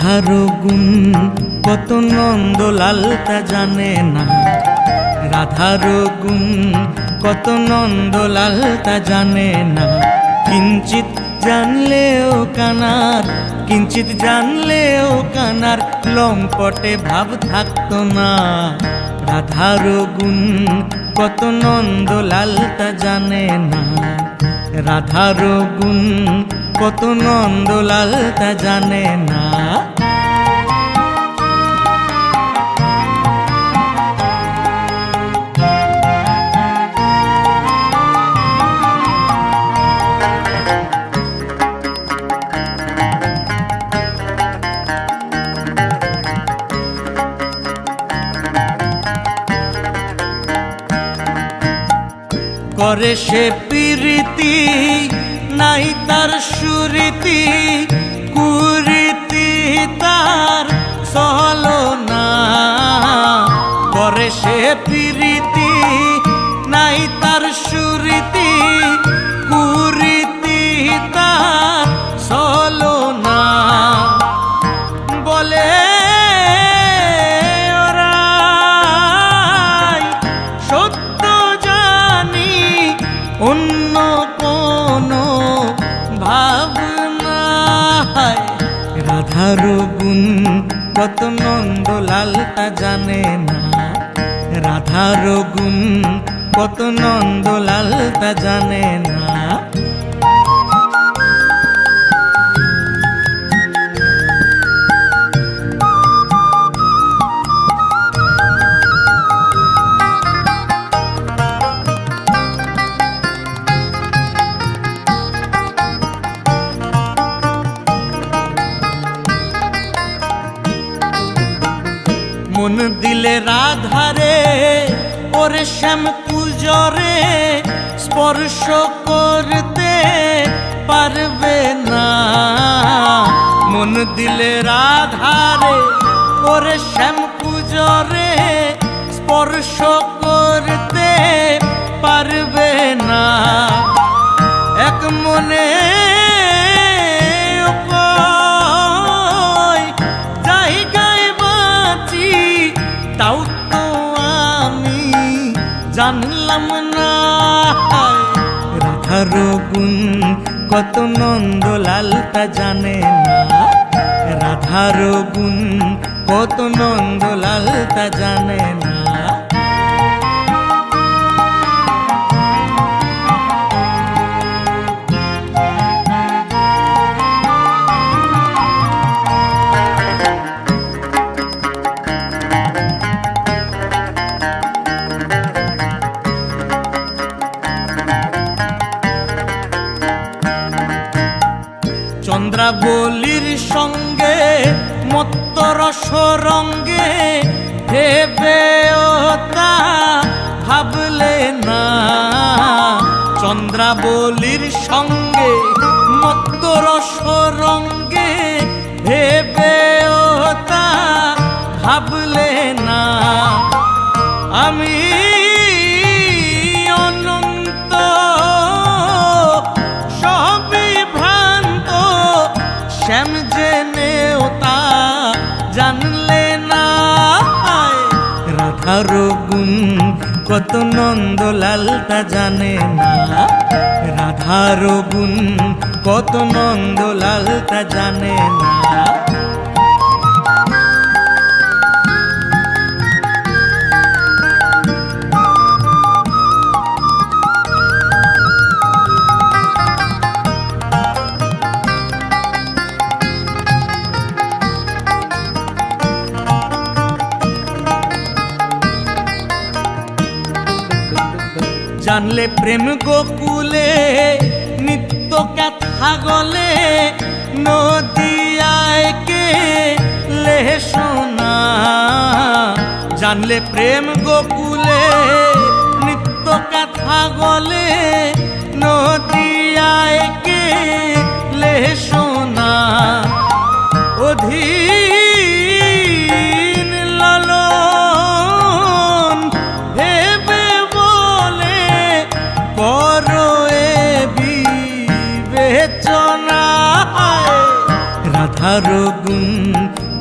রাধার গুণ কত নন্দলাল তা জানে না, রাধার গুণ কত নন্দলাল তা জানে না। কিঞ্চিত জানলেও কানার, কিঞ্চিত জানলেও কানার লম্পটে ভাব থাকতো না। রাধার গুণ কত নন্দলাল তা জানে না, রাধার গুণ কত নন্দলাল তা জানে না। করে সে প্রীতি নাই তার সুরীতি, কুরীতি তার সহলো না। করে সে প্রীতি নাই তার সুরীতি, কুরীতি তার সহলো না। বলে অন্য কোনো ভাবনা। রাধার গুণ কত নন্দলাল তা জানে না, রাধার গুণ কত নন্দলাল তা জানে না। মন দিলে রাধারে ওরে শ্যাম পূজরে স্পর্শ করতে পারবে না। মন দিলে রাধারে ওরে শ্যাম পূজরে স্পর্শ করতে পারবে না। এক মনে তাও তো আমি জানলাম না। রাধার গুণ কত নন্দলাল তা জানে না, রাধার গুণ কত নন্দলাল তা জানে না। চন্দ্রাবলীর সঙ্গে মত্ত রস রঙ্গে ভেবে তা ভাবলে না। চন্দ্রাবলীর সঙ্গে মত্ত রস রঙ্গে ভেবে তা ভাবলে না। আমি অনন্ত সবই ভ্রান্ত, শ্যাম জেনেও তা জানলে না। রাধার গুণ কত নন্দলাল তা জানে না, রাধার গুণ কত নন্দলাল তা জানে না। জানলে প্রেম গোকুলে নিত্য কথা গলে, নদিয়ায় কে লে শোনা। জানলে প্রেম গোকুলে নিত্য কথা গলে, নদিয়ায় কে লে শোনা। অধীন লালন ভেবে বলে করো এ বিবেচনা। রাধার গুণ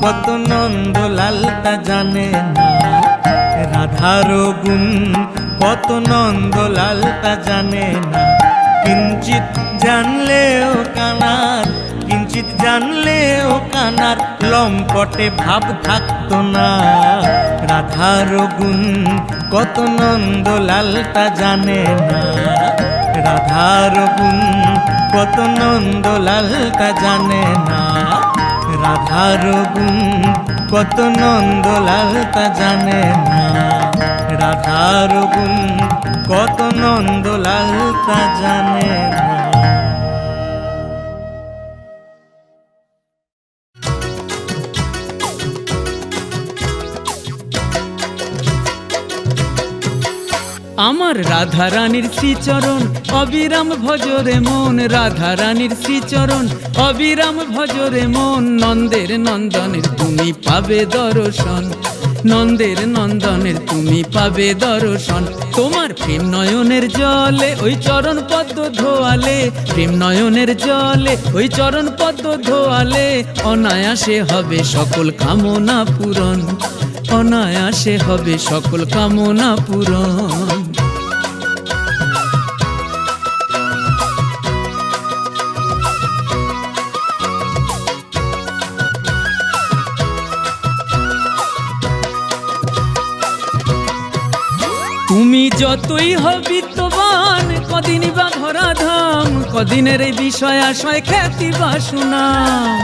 কত নন্দলাল তা জানে না। রাধার গুণ কত নন্দলাল তা জানে না। কিঞ্চিত জানলেও কানার, কিঞ্চিত জানলেও কানার লম্পটে ভাব থাকতো না। রাধার গুণ কত নন্দলাল তা জানে না। রাধার গুণ কত নন্দলাল তা জানে না। রাধার গুণ কত নন্দলাল তা জানে না। রাধার গুণ কত নন্দলাল তা জানে না। আমার রাধা রানীর শ্রীচরণ অবিরাম ভজরে মন। রাধা রানীর শ্রীচরণ অবিরাম ভজরে মন। নন্দের নন্দনের তুমি পাবে দর্শন। নন্দের নন্দনের তুমি পাবে দর্শন। তোমার প্রেম নয়নের জলে ওই চরণ পদ্ম ধোয়ালে। প্রেম নয়নের জলে ওই চরণ পদ্ম ধোয়ালে। অনায়াসে হবে সকল কামনা পূরণ। অনায়াসে হবে সকল কামনা পূরণ। তুমি যতই হবিত্তবান কদিনই বা ধরাধাম। কদিনের এই বিষয় আশয় খ্যাতি বা সুনাম।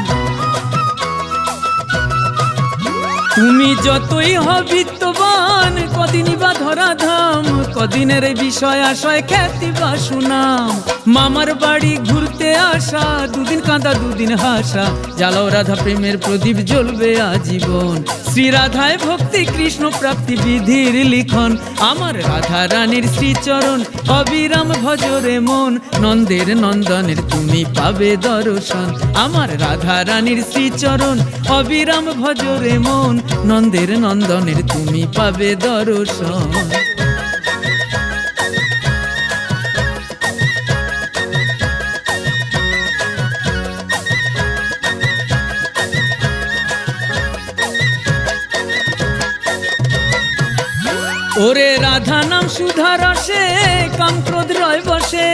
তুমি যতই হবিত্তবান কদিনই বা ধরাধাম। কদিনের এই বিষয় আশয় খ্যাতি বা সুনাম। মামার বাড়ি ঘুরতে আসা, দুদিন কাঁদা দুদিন হাসা। জ্বালাও রাধা প্রেমের প্রদীপ জ্বলবে আজীবন। শ্রী রাধায় ভক্তি কৃষ্ণ প্রাপ্তি বিধির লিখন। আমার রাধা রানীর শ্রীচরণ অবিরাম ভজরে মন। নন্দের নন্দনের তুমি পাবে দর্শন। আমার রাধা রানীর শ্রীচরণ অবিরাম ভজরে মন। নন্দের নন্দনের তুমি পাবে দর্শন। ওরে রাধা নাম সুধা রসে কাম ক্রোধ রয় বসে।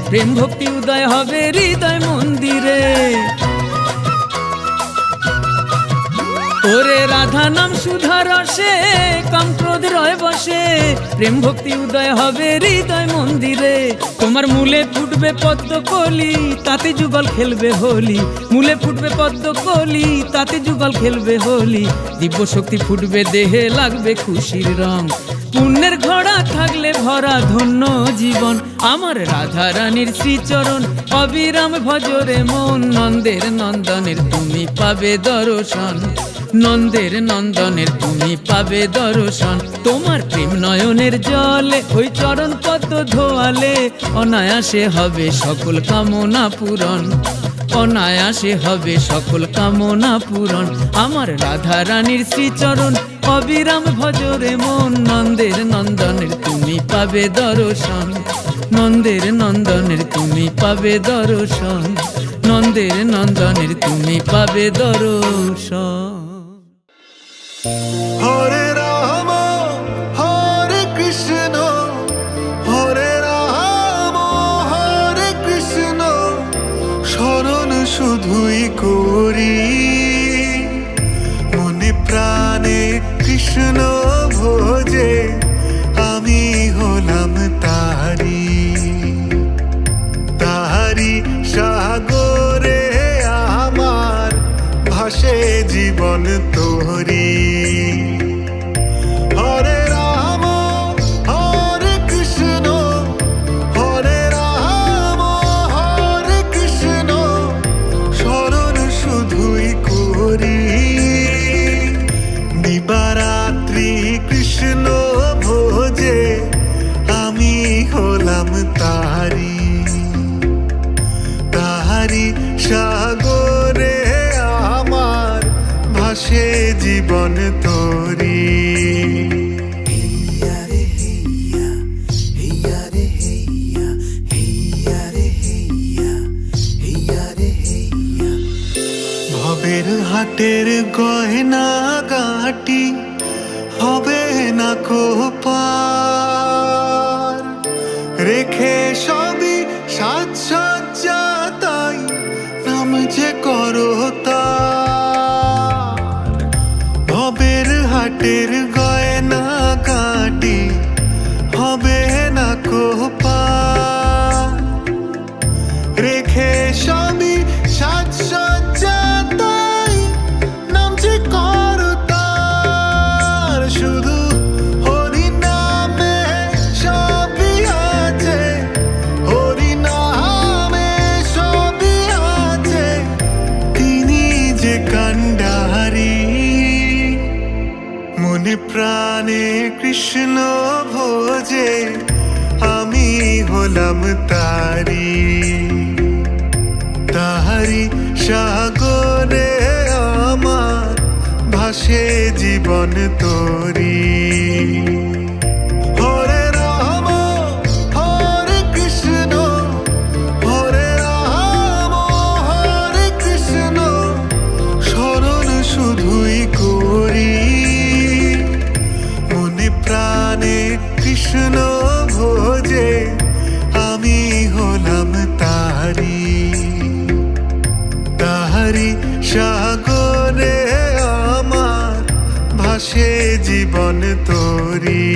প্রেম ভক্তি উদয় হবে হৃদয় মন্দিরে। ওরে রাধা নাম সুধা রসে কাম ক্রোধ রয় বসে। প্রেম ভক্তি উদয় হবে হৃদয় মন্দিরে। তোমার মূলে ফুটবে পদ্ম কলি, তাতে যুগল খেলবে হোলি। মূলে ফুটবে পদ্ম কলি, তাতে যুগল খেলবে হোলি। দিব্য শক্তি ফুটবে দেহে লাগবে খুশির রং। পুণ্যের ঘোড়া থাকলে ভরা ধন্য জীবন। আমার রাধা রানীর শ্রীচরণ অবিরাম ভজরে মন। নন্দের নন্দনের তুমি পাবে দর্শন। নন্দের নন্দনের তুমি পাবে দর্শন। তোমার প্রেম নয়নের জলে ওই চরণ পদ্ম ধোয়ালে। অনায়াসে হবে সকল কামনা পূরণ। অনায়াসে হবে সকল কামনা পূরণ। আমার রাধা রানীর শ্রীচরণ অবিরাম ভজরে মন। নন্দের নন্দনের তুমি পাবে দর্শন। নন্দের নন্দনের তুমি পাবে দর্শন। নন্দের নন্দনের তুমি পাবে দর্শন। হরে রাম হরে কৃষ্ণ, হরে রাম হরে কৃষ্ণ। শরণ শুধুই করি, মনে প্রাণে কৃষ্ণ ভোজে। আমি হলাম তারি, তারি সাগরে আমার ভাসে জীবন তোরি। হাটের গয়না গাটি হবে না কোপার, রেখে সবই সাজসজ্জা তাই নাম যে করো তার। ভবের হাটের গয়না গাটি হবে না কোপার, রেখে সবই সাজসজ্জা তাই নাম যে করো তার। শুধু হরি নামে সবই আছে, হরি নামে সবই আছে, তিনি যে কান্ডারি। মনে প্রাণে কৃষ্ণ ভোজে আমি হলাম তারি, তাহারি সাগরে আমার ভাসে জীবন তোরি। হরে রাম হরে কৃষ্ণ, হরে রাম হরে কৃষ্ণ, স্মরণ শুধুই করি। মনে প্রাণে কৃষ্ণ ভোজে আমি হলাম তারি, তাহারি সাগরে আমার ভাসে জীবন তোরি।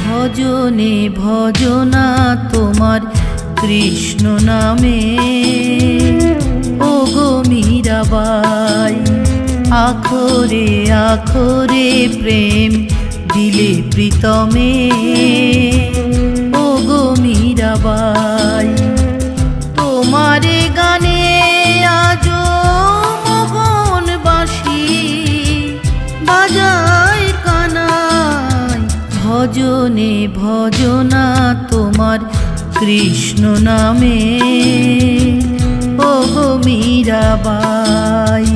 ভজনে ভজনা তোমার কৃষ্ণ নামে, ও গো মীরাবাই। আখরে আখরে প্রেম দিলে প্রীতমে, ও গো মীরাবাই। তোমারে গানে আজ মগন বাঁশি বাজায় কানাই। ভজনে ভজনা তোমার কৃষ্ণ নামে, ও গো মীরাবাই।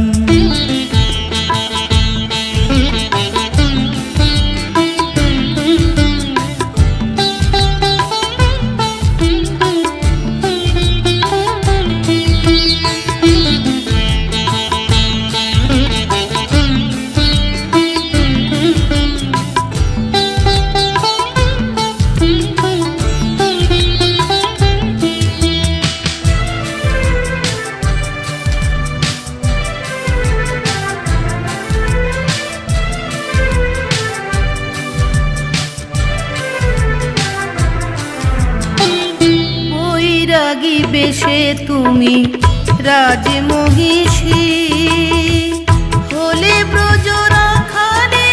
বৈরাগী বেশে তুমি রাজমহিষী, হলে ব্রজ রাখালে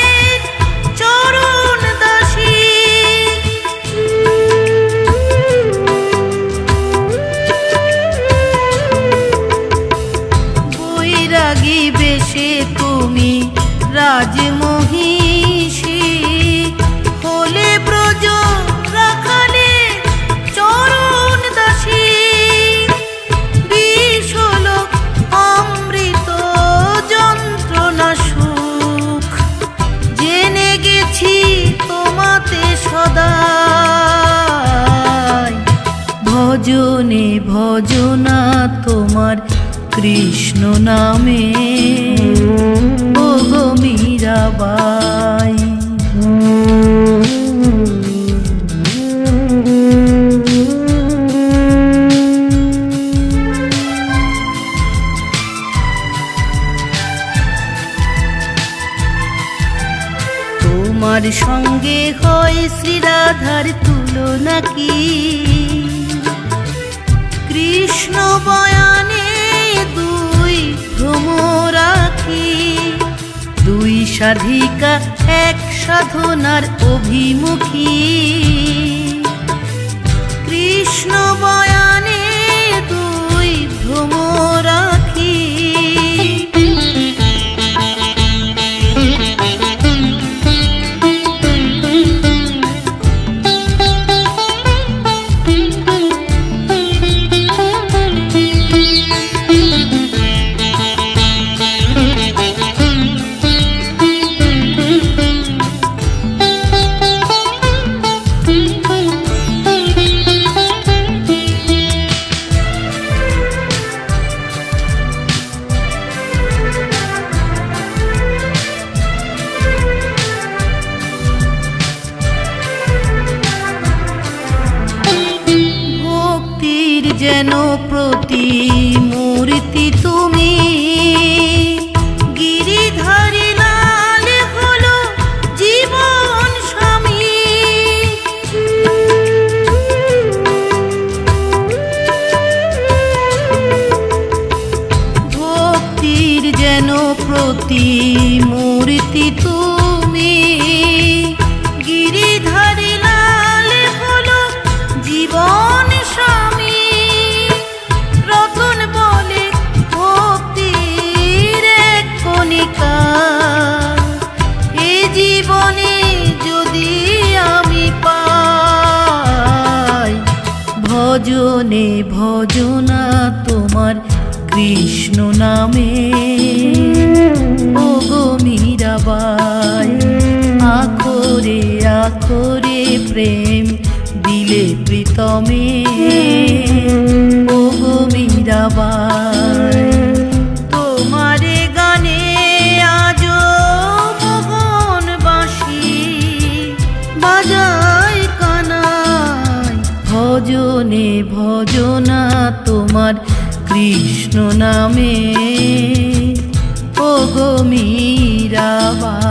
চরণ দাসী। বৈরাগী বেশে তুমি রাজমহিষী, হলে ব্রজ রাখালে চরণ দাসী। বিষলোক অমৃত যন্ত্রণা সুখ জেনে গেছি তোমাতে সদাই। ভজনে ভজনা তোমার কৃষ্ণ নামে, ও গো মীরাবাই। তোমার সঙ্গে হয় শ্রীরাধার তুলনা কি? কৃষ্ণ বয়ানে দুই ভ্রম রাখি, সাধিকা এক সাধনার অভিমুখী, কৃষ্ণ বয়ানে দুই ভ্রমরাখি। যেন প্রতিমূর্তি তুমি, গিরিধারী লাল হলো জীবন স্বামী। ভক্তির যেন প্রতিমূর্তি তুমি, গিরিধারী লাল হলো জীবন স্বামী। এ জীবনে যদি আমি পাই, ভজনে ভজনা তোমার কৃষ্ণ নামে। ও গো মীরাবাই, আখরে আখরে প্রেম দিলে প্রীতমে। ও গো মীরাবাই, তোমারে গানে আজো মোহন বাঁশি বাজায় কানাই। ভজনে ভজনা তোমার কৃষ্ণ নামে। ও গো মীরাবাই।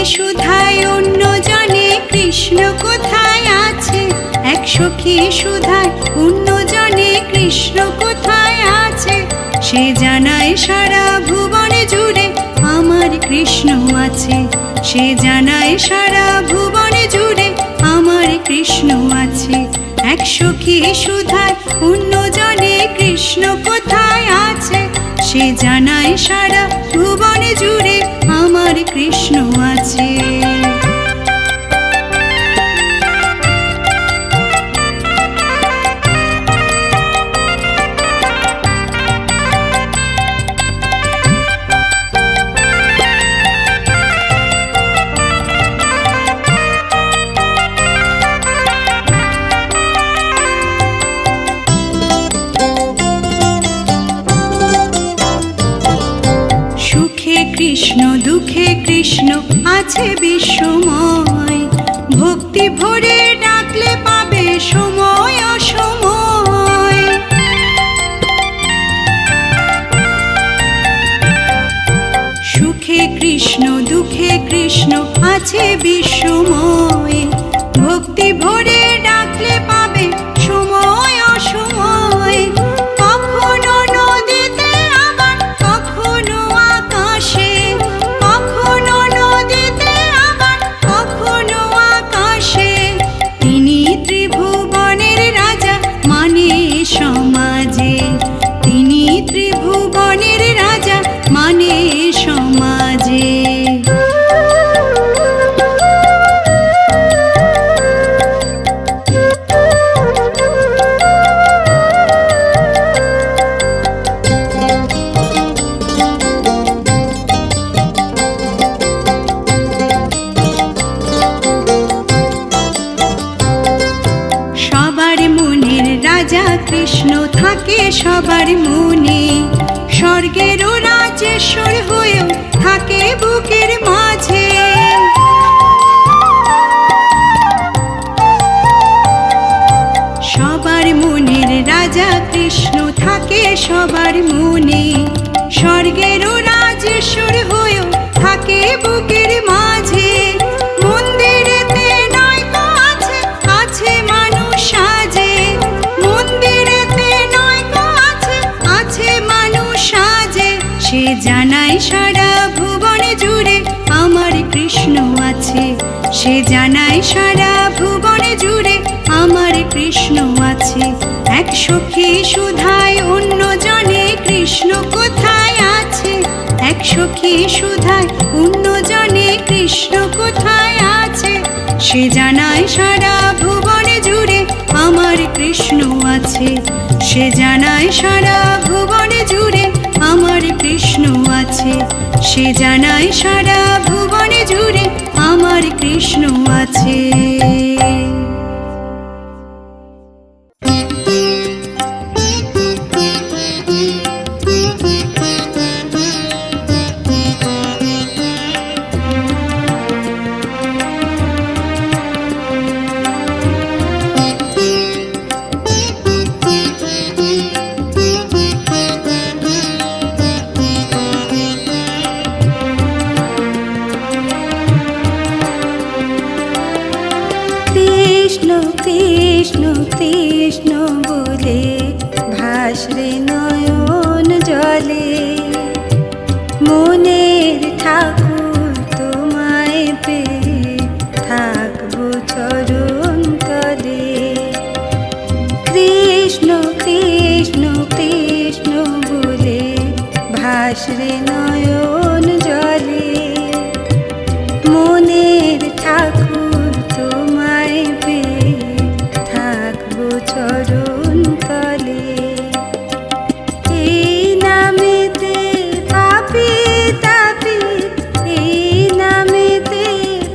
সুধায় অন্য জনে কৃষ্ণ কোথায় আছে, এক সখী সুধায় অন্য জনে কৃষ্ণ কোথায় আছে, সে জানায় সারা ভুবনে জুড়ে আমার কৃষ্ণ আছে, সে জানায় সারা ভুবনে জুড়ে আমার কৃষ্ণ আছে। এক সখী সুধায় অন্য জনে কৃষ্ণ কোথায় আছে, সে জানায় সারা ভুবনে জুড়ে আমার কৃষ্ণ আছে। কৃষ্ণ দুঃখে কৃষ্ণ আছে বিশ্বময়, ভক্তি ভরে ডাকলে পাবে সময় অসময়। সুখে কৃষ্ণ দুঃখে কৃষ্ণ আছে বিশ্বময়, ভক্তি ভরে ডাকলে পাবে সময় অসময়। কখনো নদীতে আবার কখনো আকাশে, কখনো নদীতে আবার কখনো আকাশে, তিনি ত্রিভুবনের রাজা মানে সমাজে, তিনি ত্রিভুবনের রাজা মানে সমাজে। কৃষ্ণ থাকে সবার মনে, স্বর্গেরও রাজেশ্বর হয়েও থাকে বুকের মাঝে। সবার মনের রাজা কৃষ্ণ থাকে সবার মনে, স্বর্গেরও রাজেশ্বর হয়েও থাকে বুকের মাঝে। মন্দিরেতে নয়তো আছে আছে মানুষ সাজে, মন্দিরেতে নয়তো আছে আছে মানুষ সাজে, সে জানায় সারা ভুবনে জুড়ে আমার কৃষ্ণ আছে, সে জানায় সারা ভুবনে জুড়ে আমার কৃষ্ণ আছে। এক সখী সুধায় অন্য জনে কৃষ্ণ কোথায় আছে, এক সখী সুধায় অন্য জনে কৃষ্ণ কোথায় আছে, সে জানায় সারা ভুবনে জুড়ে আমার কৃষ্ণ আছে, সে জানায় সারা ভুবনে জুড়ে আমার কৃষ্ণ আছে, সে জানায় সারা ভুবনে জুড়ে আমার কৃষ্ণ আছে। কৃষ্ণ কৃষ্ণ বলে ভাসরে নয়ন জলে, মনের ঠাকুর তোমায় পেয়ে থাকবো চরণ তলে। কৃষ্ণ কৃষ্ণ কৃষ্ণ বলে ভাসরে নয়ন জলে, মনের ঠাকুর তোমায় পেয়ে থাকবো চরণ তলে। এই নামেতে পাপি তাপি, এই নামেতে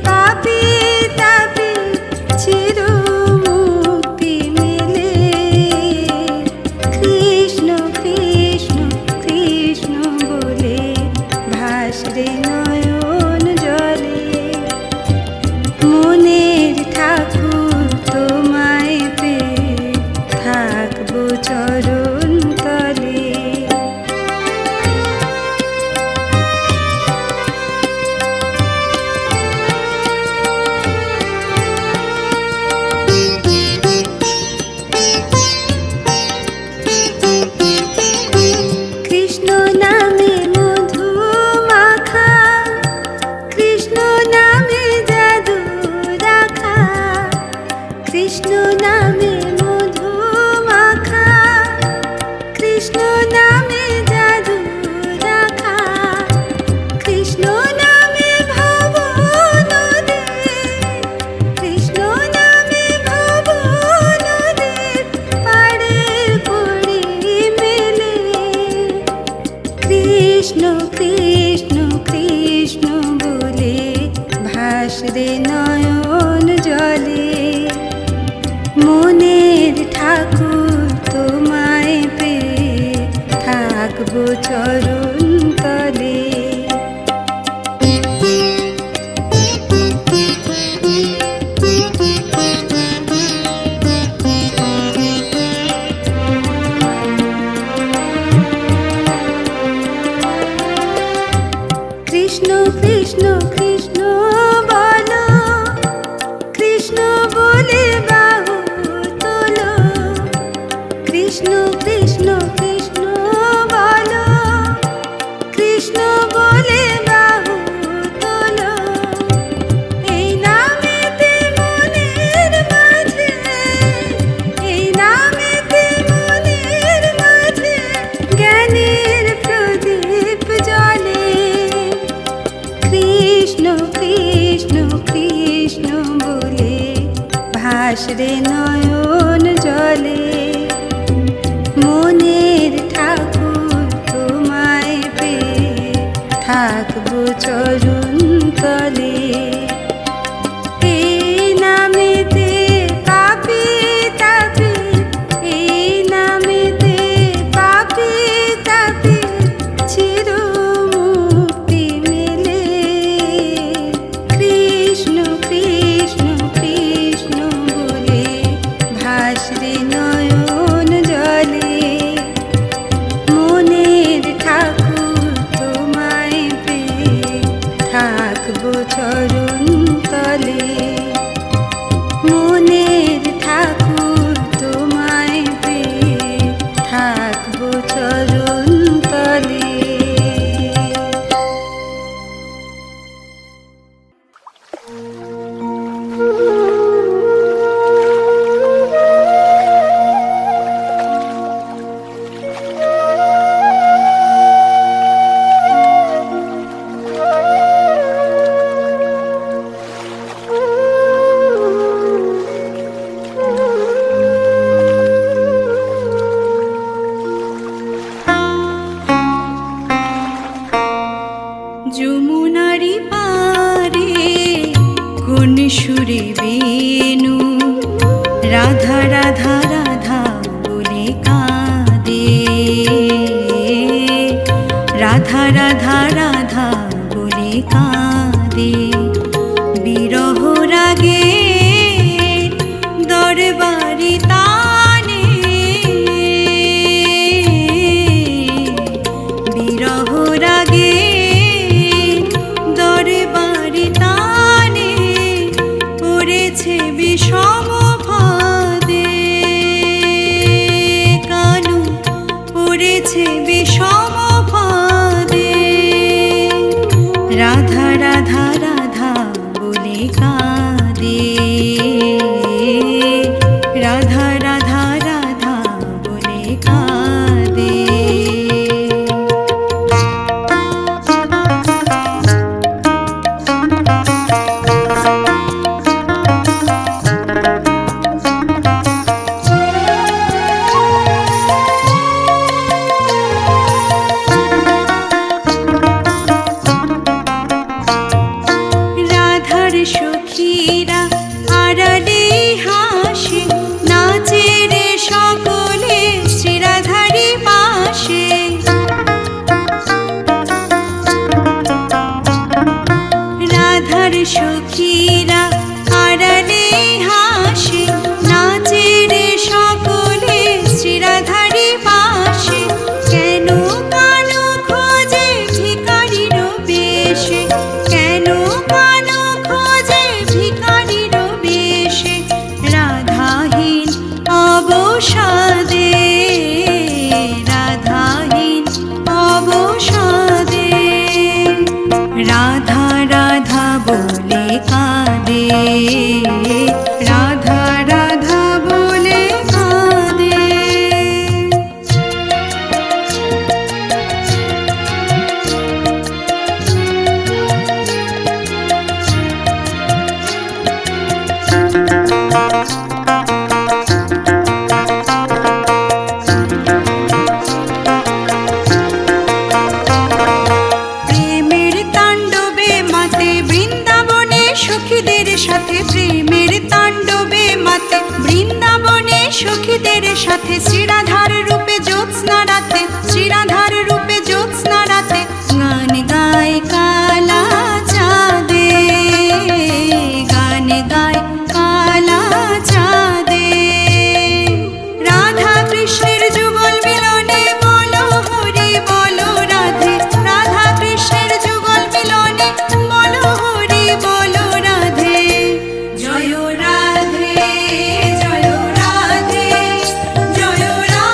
পাপি তাপি চির মুক্তি মিলে। কৃষ্ণ কৃষ্ণ কৃষ্ণ বলে ভাসরে নয়ন জলে, মনের ঠাকুর তোমায় পেয়ে থাকবো চরণ তলে। কৃষ্ণ কৃষ্ণ কৃষ্ণ বলে ভাসরে নয়ন জলে মনের ঠাকুর তোমায় পেয়ে থাকবো চরণ তলে কৃষ্ণ কৃষ্ণ কৃষ্ণ বলো কৃষ্ণ বলে বাহু তোলো কৃষ্ণ কৃষ্ণ কৃষ্ণ বলো কৃষ্ণ বলে বাহু তোলো এই নামেতে মনের মাঝে এই নামেতে মনের মাঝে জ্ঞানের প্রদীপ জ্বলে কৃষ্ণ কৃষ্ণ কৃষ্ণ বলে ভাসরে নয়ন জলে মনের ঠাকুর তোমায় পেয়ে থাকবো চরণ তলে এই নামেতে পাপি তাপি এই নামেতে পাপি তাপি চির মুক্তি মেলে কৃষ্ণ কৃষ্ণ কৃষ্ণ বলে ভাসরে নয়ন জলে মনের ঠাকুর তোমায় পেয়ে থাকবো চরণ তলে মনের ঠাকুর তোমায় পেয়ে থাকবো চরণ তলে যমুনারি পারে কোন সুরে বেনু রাধা রাধা রাধা বলে কাঁদে রাধা রাধা রাধা বলে কাঁদে বিরহ রাগে দরবারি তানে বিরহ রাগে দরবারি তানে পড়েছে বিষম ফাঁদে কানু পড়েছে বিষম ফাঁদে রাধা রাধা রাধা বলে কাঁদে রাধা রাধা রাধা বলে কাঁদে রাধে শ্রীরাধার রূপে জ্যোৎস্না রাতে, শ্রীরাধার রূপে জ্যোৎস্না রাতে গান গায় কালা চাঁদে, গান গায় কালা চাঁদে। রাধা কৃষ্ণের যুগল মিলনে বলো হরি বলো রাধে, রাধা কৃষ্ণের যুগল মিলনে বলো হরি বলো রাধে। জয় রাধে জয় রাধে জয় রাধে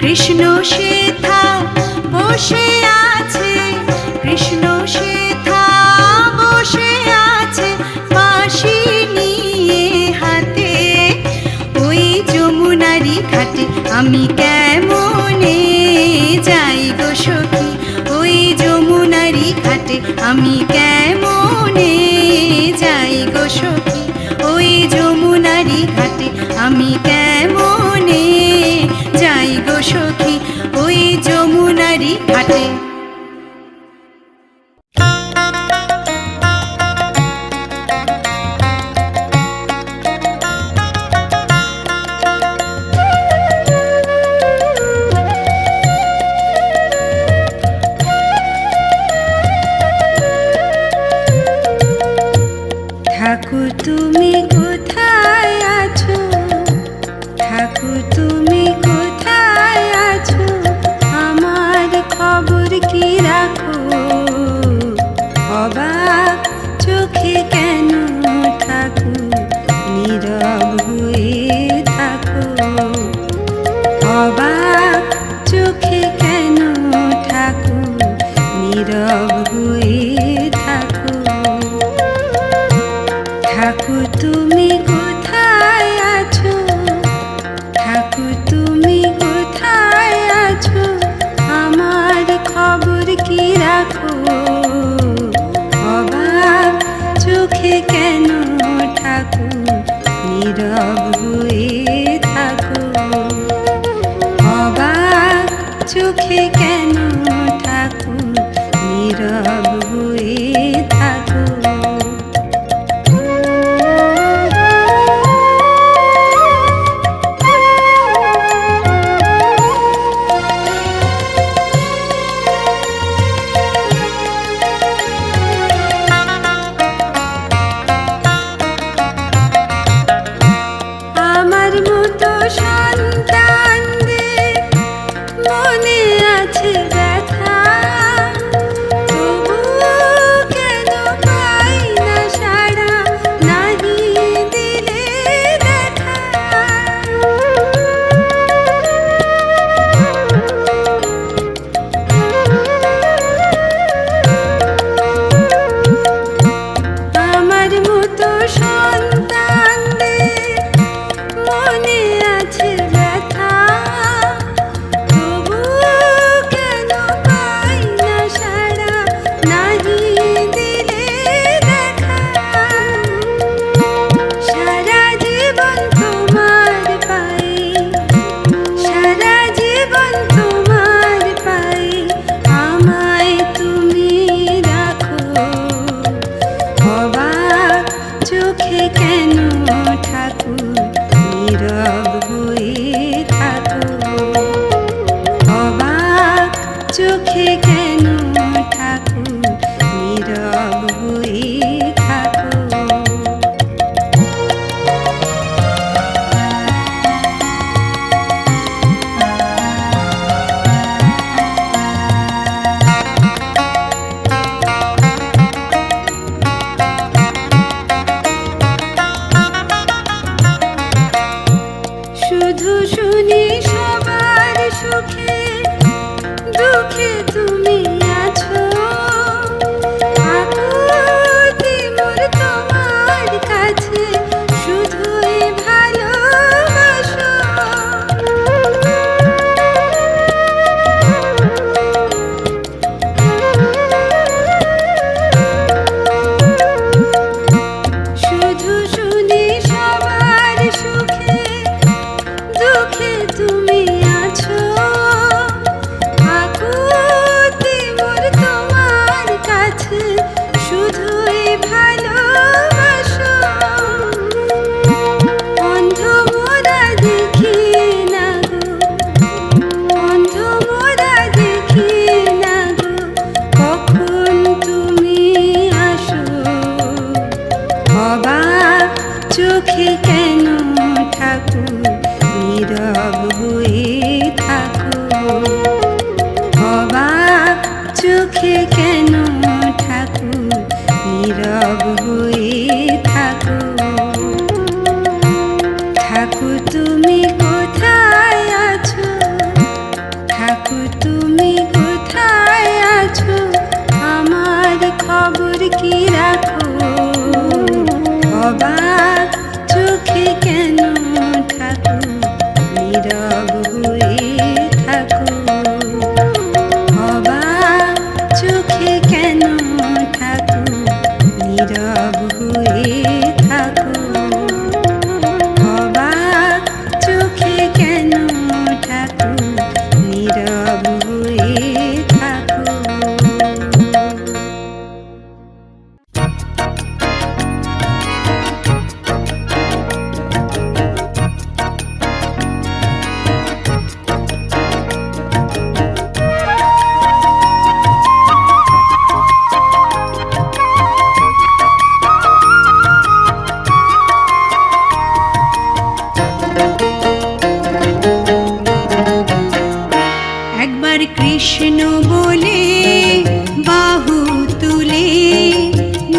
কৃষ্ণ সেথা বসে আছে, কৃষ্ণ সেথা বসে আছে বাঁশি নিয়ে হাতে। ওই যমুনারি ঘাটে আমি কেমনে যাই গো সখী, ওই যমুনারি ঘাটে আমি কেমনে যাই গো সখী, ওই যমুনারি ঘাটে আমি কেমনে যাই গো সখী, ওই যমুনারি ঘাটে। ঠাকুর তুমি কোথায় আছো, ঠাকুর তুমি কোথায় আছো, আমার খবর কি রাখো, অবাক চোখে কেন ঠাকুর নীরব হয়ে থাকো, অবাক চোখে কেন ঠাকুর নীরব হয়ে থাকো। ঠাকুর তুমি কোথায় আছো, ঠাকুর তুমি কোথায় আছো, আমার খবর কি রাখো, অবাক চোখে কেন ঠাকুর নীরব হয়ে থাকো, অবাক চোখে কেন ঠাকুর নীরব হয়ে থাকো। আমার মতো সন্তানদের মনে আছে ব্যথা, তবুও কেন পাই না সাড়া, নাহি দিলে দেখা। আমার মতো সন্তানদের মনে আছে ব্যথা, তবুও কেন পাই না সাড়া, নাহি দিলে দেখা। সারা জীবন তোমার পায়ে, সারা জীবন তোমার পায়ে আমায় তুমি রাখো, অবাক চোখে কেন ঠাকুর নীরব হয়ে থাকো, অবাক চোখে কেন ঠাকুর নীরব হয়ে থাকো। শুধু শুনি সবার সুখে দুঃখে তুমি আছো, আকুতি মোর তোমার কাছে শুধুই ভালোবাসো। শুধু শুনি সবার সুখে দুঃখে তুমি আছো, আকুতি মোর তোমার কাছে শুধুই ভালোবাসো। অন্ধ মোরা দেখি না গো, অন্ধ মোরা দেখি না গো, কখন তুমি আসো, অবাক চোখে কেন ঠাকুর নীরব হয়ে থাকো, অবাক চোখে কেন ঠাকুর নীরব হয়ে থাকো। ঠাকুর তুমি কোথায় আছো, একবার কৃষ্ণ বলে বাহু তুলে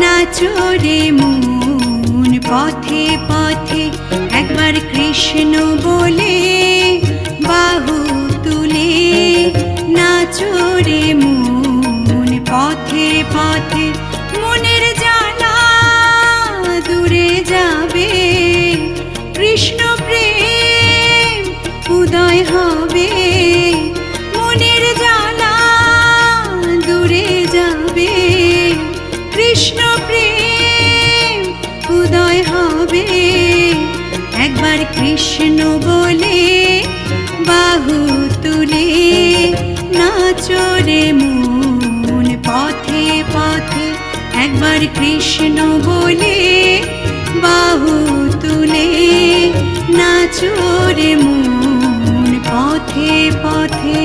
নাচো রে মন পথে পথে। একবার কৃষ্ণ বলে বাহু তুলে নাচো রে মন পথে পথে। মনের জ্বালা দূরে যাবে, কৃষ্ণ প্রেম উদয় হবে। মনের জ্বালা দূরে যাবে, কৃষ্ণ প্রেম উদয় হবে। একবার কৃষ্ণ বলে বাহু তুলে নাচো রে মন পথে পথে। একবার কৃষ্ণ বলে বাহু তুলে নাচো রে মন পথে পথে।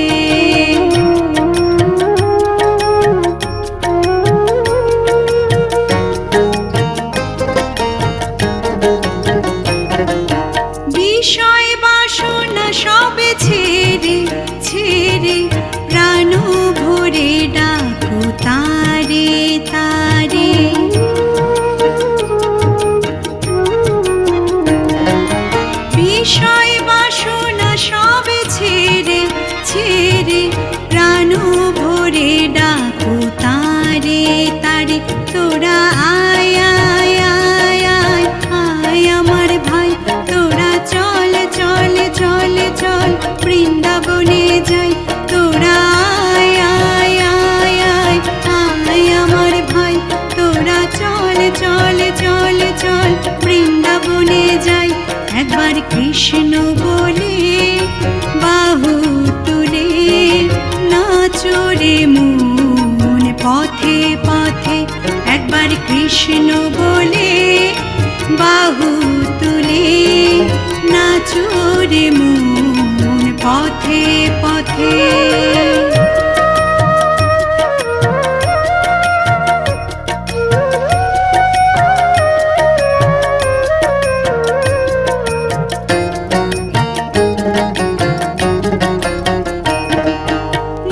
বিষয় বাসনা সবে ছেড়ে ছেড়ে প্রাণ ভরে ডাকো তারে তারে। বিষয় বাসনা সবে ছেড়ে ছেড়ে প্রাণ ভরে ডাকো তারে তারে। তোরা আয় আয় আয় আয় আয় আমার ভাই, তোরা চল চল চল চল বৃন্দাবনে যাই। তোরা আয় আয় আয় আয় আয় আমার ভাই, তোরা চল চল চল চল বৃন্দাবনে যাই। একবার কৃষ্ণ বলে বাহু তুলে নাচো রে মন পথে পথে। একবার কৃষ্ণ বলে বাহু তুলে নাচো রে মন পথে পথে।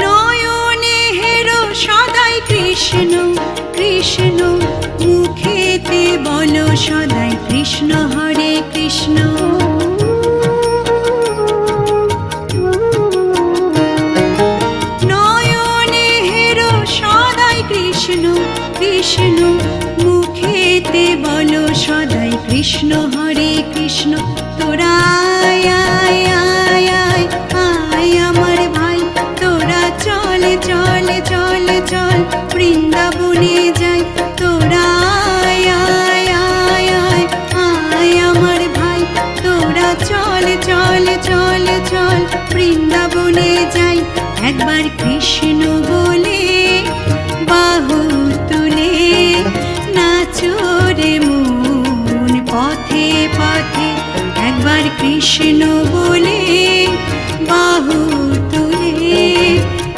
নয়নে হেরো সদাই কৃষ্ণ কৃষ্ণ, মুখেতে বলো সদাই কৃষ্ণ হরে কৃষ্ণ। নয়নে হেরো সদাই কৃষ্ণ কৃষ্ণ, মুখেতে বলো সদাই কৃষ্ণ হরে কৃষ্ণ। তোরা আয় আয় আয় আয় আয় আমার ভাই, তোরা চল চল চল চল বৃন্দাবনে যাই। তোরা আয় আয় আয় আয় আয় আমার ভাই, তোরা চল চল চল চল বৃন্দাবনে যাই। একবার কৃষ্ণ বলে বাহু তুলে নাচো রে মন পথে পথে। একবার কৃষ্ণ বলে বাহু তুলে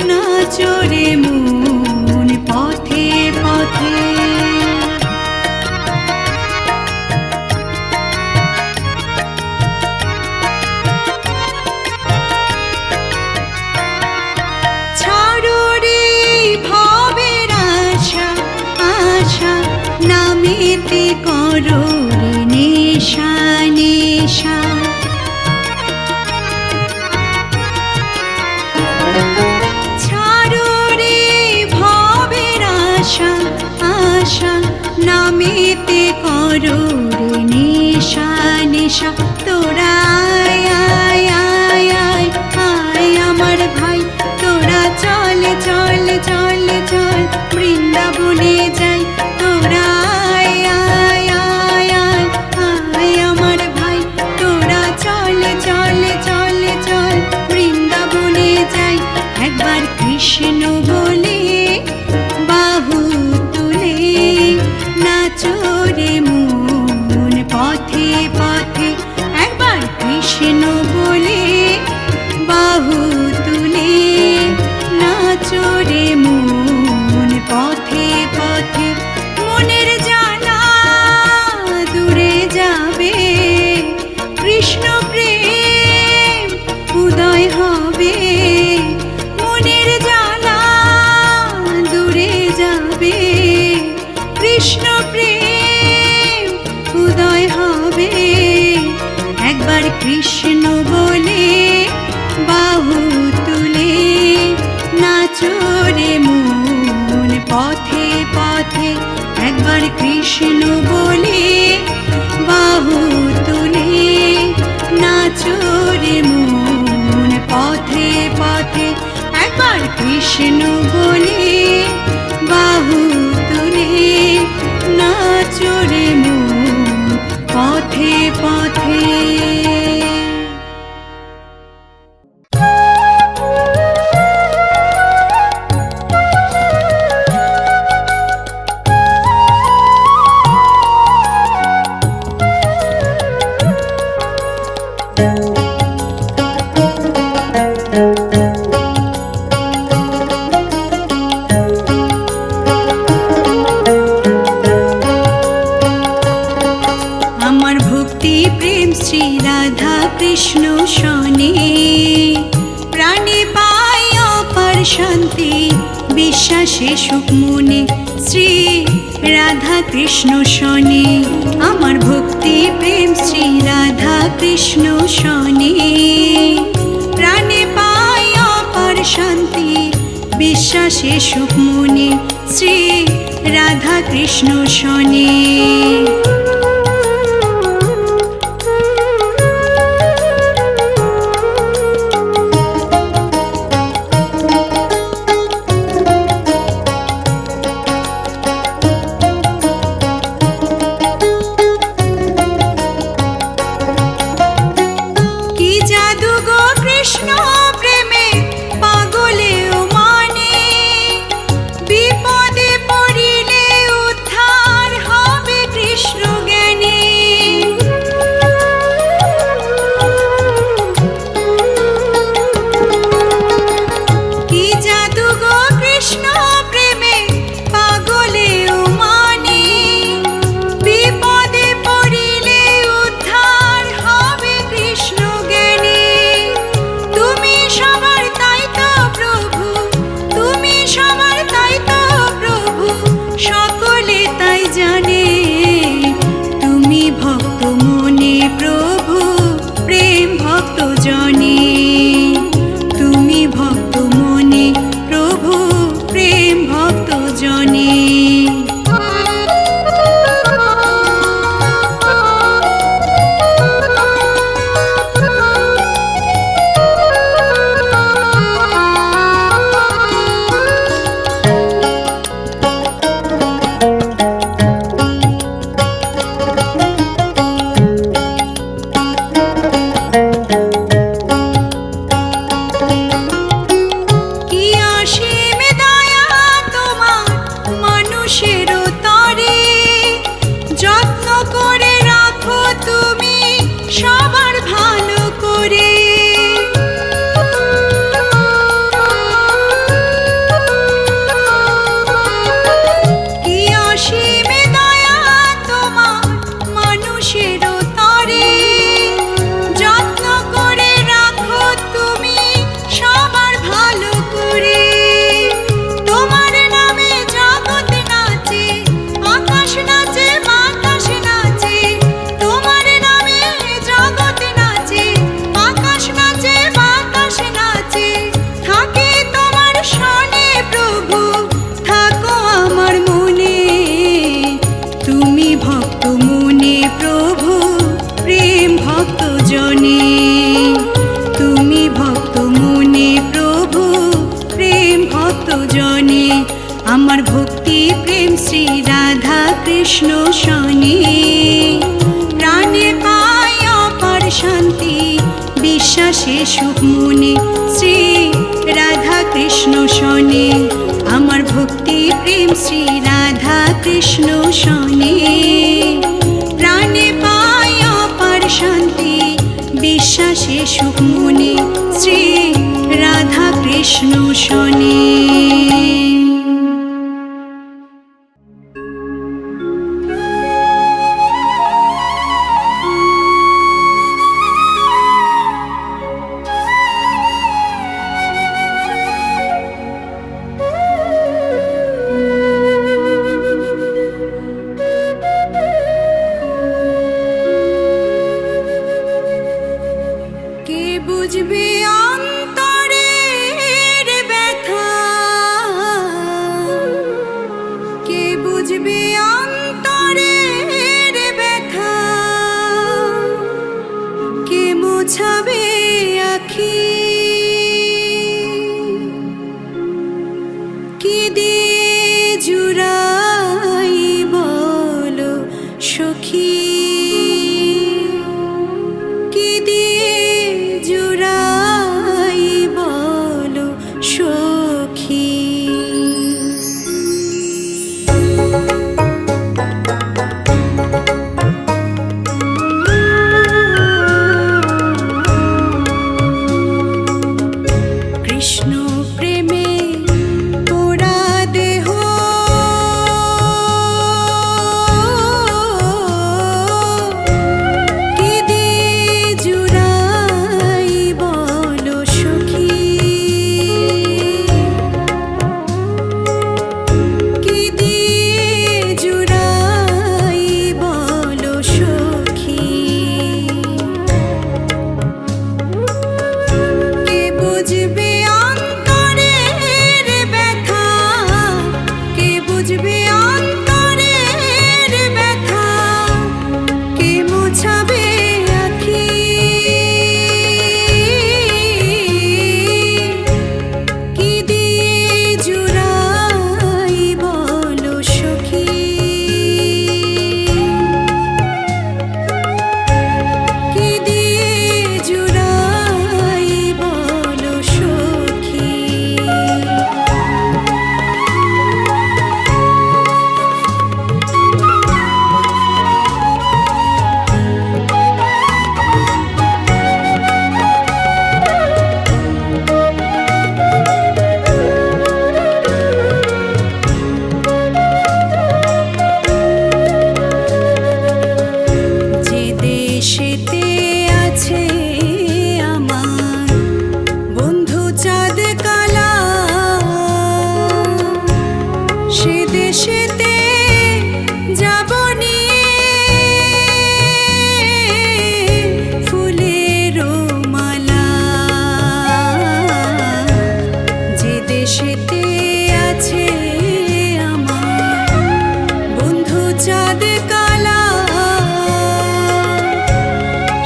নাচো রে মন পথে পথে। ছাড়ো রে ভবের আশা আশা, নামেতে করো রে নেশা নেশা। ছাড়ো রে ভবের আশা আশা, নামেতে করো রে নেশা নেশা। তোরা আয় আয় আয় আয় আয় আমার ভাই, তোরা চল চল চল চল বৃন্দাবনে যাই। তোরা আয় আয় আয় আয় আয় আমার ভাই, তোরা চল চল চল চল বৃন্দাবনে যাই। একবার কৃষ্ণ বলে বাহু তুলে নাচো রে মন পথে পথে। একবার কৃষ্ণ বলে বাহু তুলে নাচো রে মন পথে পথে। মনের জ্বালা দূরে যাবে, কৃষ্ণ প্রেম উদয় হবে। চোরে মন পথে পথে একবার কৃষ্ণ বলে বাহু তুলে নাচো রে মন পথে পথে একবার কৃষ্ণ বলে বাহু তুলে নাচো রে মন পথে পথে। কৃষ্ণ শনে প্রাণে পাই অপার শান্তি বিশ্বাসে সুখ মনে শ্রী রাধা কৃষ্ণ শনে আমার ভক্তি প্রেম শ্রী রাধা কৃষ্ণ শনে প্রাণে পাই অপার শান্তি বিশ্বাসে সুখ মনে শ্রী রাধা কৃষ্ণ শনে। আমার ভক্তি প্রেম শ্রী রাধা কৃষ্ণ শনে প্রাণে পাই অপার শান্তি বিশ্বাসে সুখ মনে শ্রী রাধা কৃষ্ণ শনে আমার ভক্তি প্রেম শ্রী রাধা কৃষ্ণ শনে প্রাণে পাই অপার শান্তি বিশ্বাসে সুখ মনে শ্রী রাধা কৃষ্ণ শনে। বুঝবে অন্তরের ব্যথা কৃষ্ণ প্রেমে পোড়া দেহ কি দিয়ে জুড়াই বলো সখী, কি দিয়ে জুড়াই বলো সখী। কে বুঝবে অন্তরের ব্যথা, কে বুঝবে অন্তরের ব্যথা, কে মোছাবে আঁখি, কি দিয়ে জুড়াই বলো সখী, কি দিয়ে জুড়াই বলো সখী। যে দেশেতে আছে আমার বন্ধু চাঁদ কালা, সে দেশেতে যাব নিয়ে ফুলের মালা। যে দেশেতে আছে আমার বন্ধু চাঁদ কালা,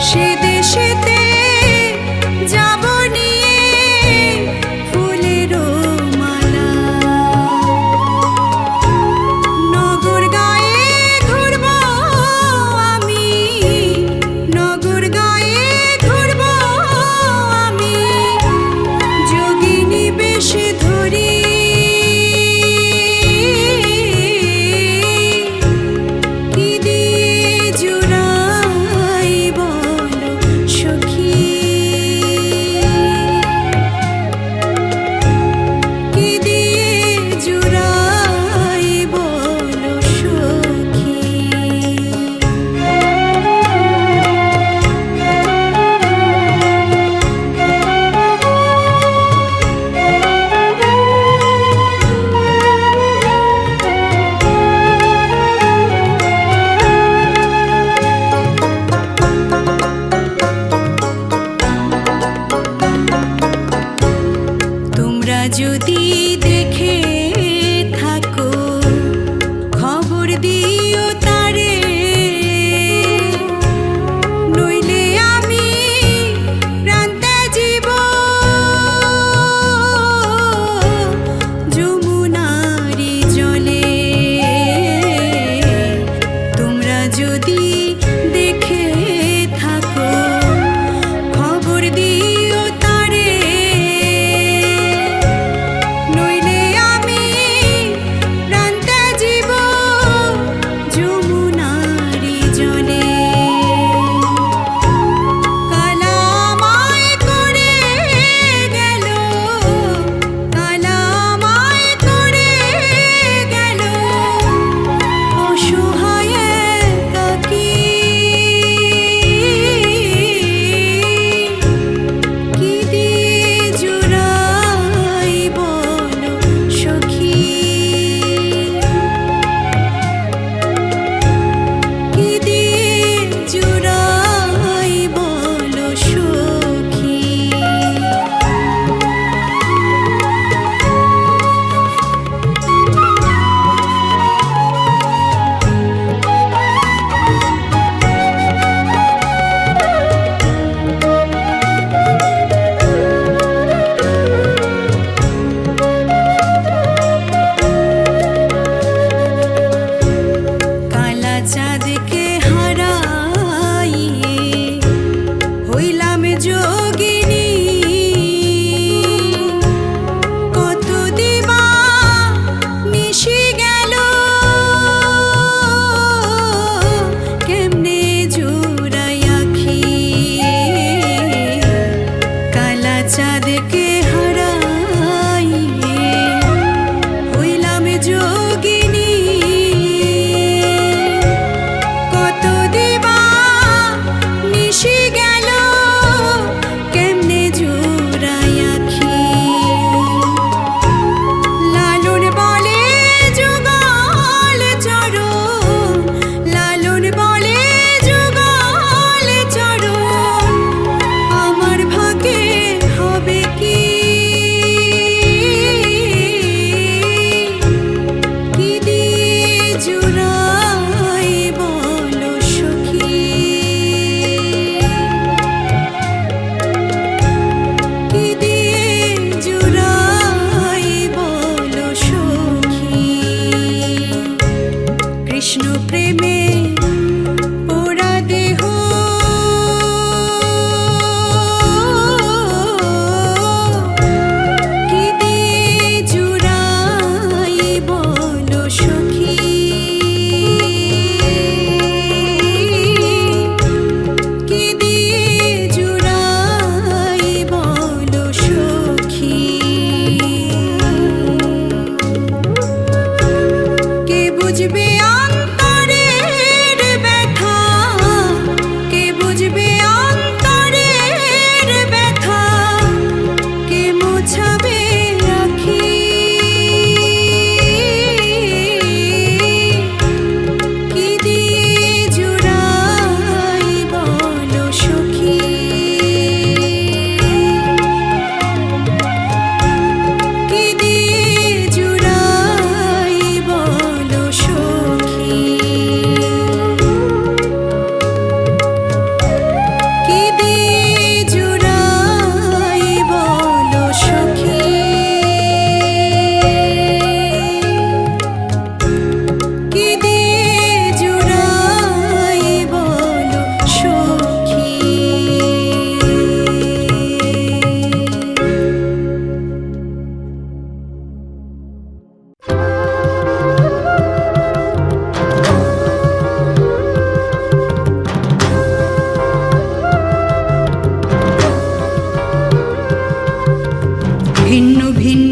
সে দেশেতে যাব নিয়ে ফুলের মালা। নগর গায়ে ঘুরব আমি, নগর গায়ে ঘুরব আমি, যোগিনী বেশে ধরি, কি দিয়ে জুড়াই বলো সখী, কি দিয়ে জুড়াই বলো সখী। তোমরা যদি দেখে থাকো খবর দিও তারে, নইলে আমি প্রান্তে জীব যমুনারি জলে। তোমরা যদি দেখে থাকো খবর দিও তারে, নইলে আমি প্রান্তে জীব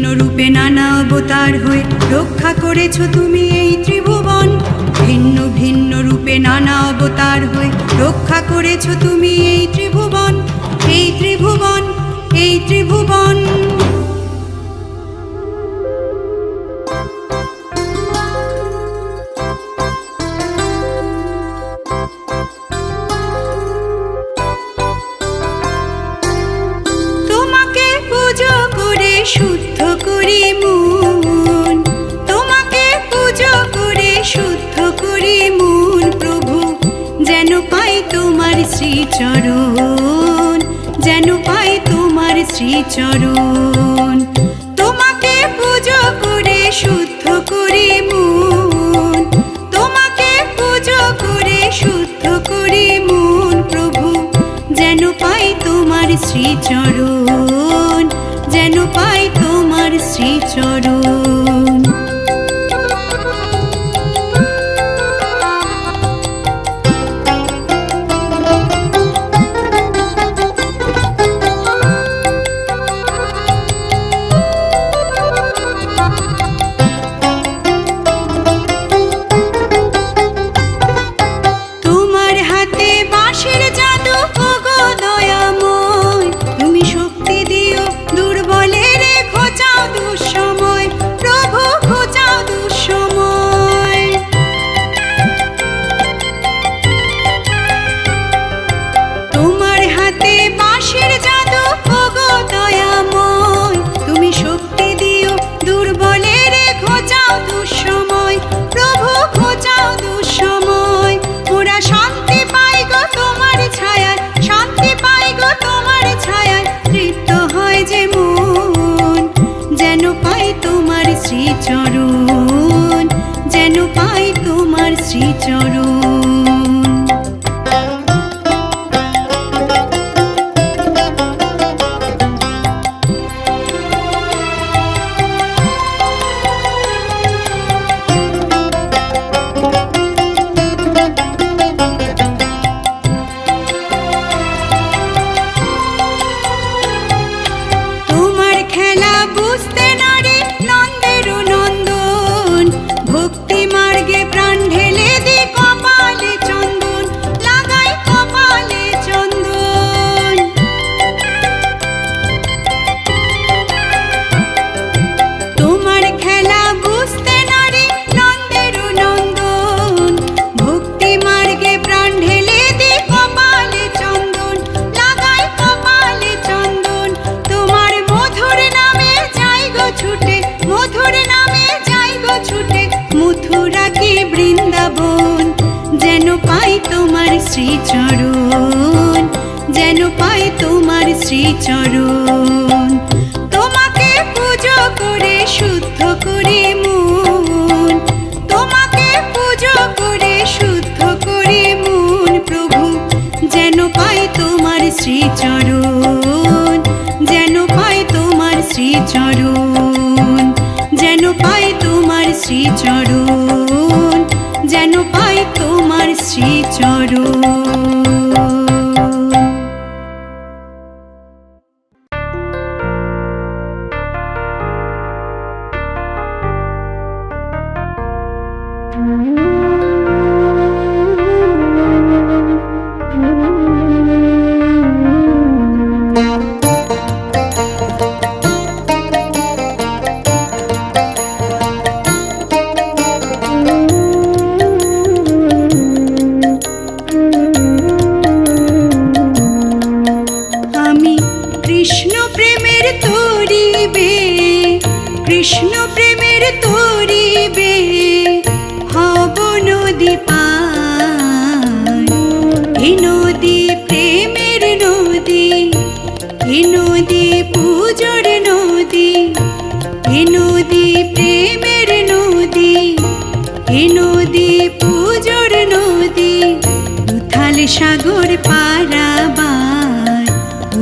ভিন্ন রূপে নানা অবতার হয়ে রক্ষা করেছো তুমি এই ত্রিভুবন। ভিন্ন ভিন্ন রূপে নানা অবতার হয়ে রক্ষা করেছো তুমি এই ত্রিভুবন, এই ত্রিভুবন, এই ত্রিভুবন। তোমাকে পুজো করে শুদ্ধ করি মন, তোমাকে পুজো করে শুদ্ধ করি মন প্রভু, যেন পাই তোমার শ্রীচরণ, যেন পাই তোমার শ্রীচরণ। তোমাকে পুজো করে শুদ্ধ করি মন, তোমাকে পুজো করে শুদ্ধ করি মন প্রভু, যেন পাই তোমার শ্রীচরণ, যেন পাই তোমার শ্রীচরণ। তোমার হাতে বাঁশের জাদু ওগো দয়াময়, তুমি শক্তি দিও দুর্বলের ঘোচাও দুঃসময়, প্রভু ঘোচাও দুঃসময়। তোমার হাতে বাঁশের জাদু ওগো দয়াময়, তুমি শক্তি দিও দুর্বলের ঘোচাও দুঃসময়, প্রভু ঘোচাও দুঃসময়। মোরা শান্তি পাই গো তোমার ছায়ায়, শান্তি পাই গো তোমার ছায়ায়, তৃপ্ত হয় যে মন, যেন পাই তোমার শ্রীচরণ, যেন পাই তোমার শ্রীচরণ। তোমার খেলা বুঝতে নারে নন্দের নন্দন, ভক্তি মার্গে প্রাণ ঢেলে দে কপালে চন্দন, লাগাই কপালে চন্দন। তোমার খেলা বুঝতে নারে নন্দের নন্দন, ভক্তি মার্গে প্রাণ ঢেলে দে কপালে চন্দন, লাগাই কপালে চন্দন। তোমার মধুর নামে যাই গো ছুটে, মধুর নামে যাই গো ছুটে, মথুরা কি বৃন্দাবন, যেন পাই তোমার শ্রীচরণ, যেন পাই তোমার শ্রীচরণ। তোমাকে পুজো করে শুদ্ধ করি মন, তোমাকে পুজো করে শুদ্ধ করি মন প্রভু, যেন পাই তোমার শ্রীচরণ, যেন পাই তোমার শ্রীচরণ, যেন পাই তোমার শ্রীচরণ, যেন পাই তোমার শ্রীচরণ। আমি কৃষ্ণ প্রেমের তরিবে, কৃষ্ণ প্রেমের তরিবে, হব নদী পার। এ নদী প্রেমের নদী, এ নদী পূজোর নদী, এ নদী প্রেমের নদী, এ নদী পূজোর নদী। উথাল সাগর পারাবার,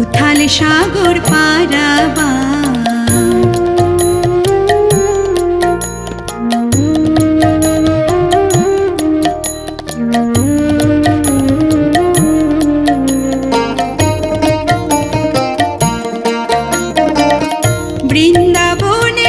উথাল সাগর পারাবার। বৃন্দাবন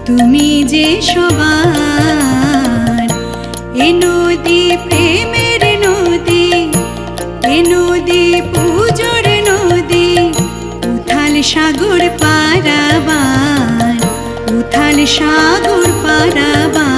তুমি যে সবার। এ নদী প্রেমের নদী, এ নদী পূজোর নদী, উথাল সাগর পারাবার, উথাল সাগর পারাবার।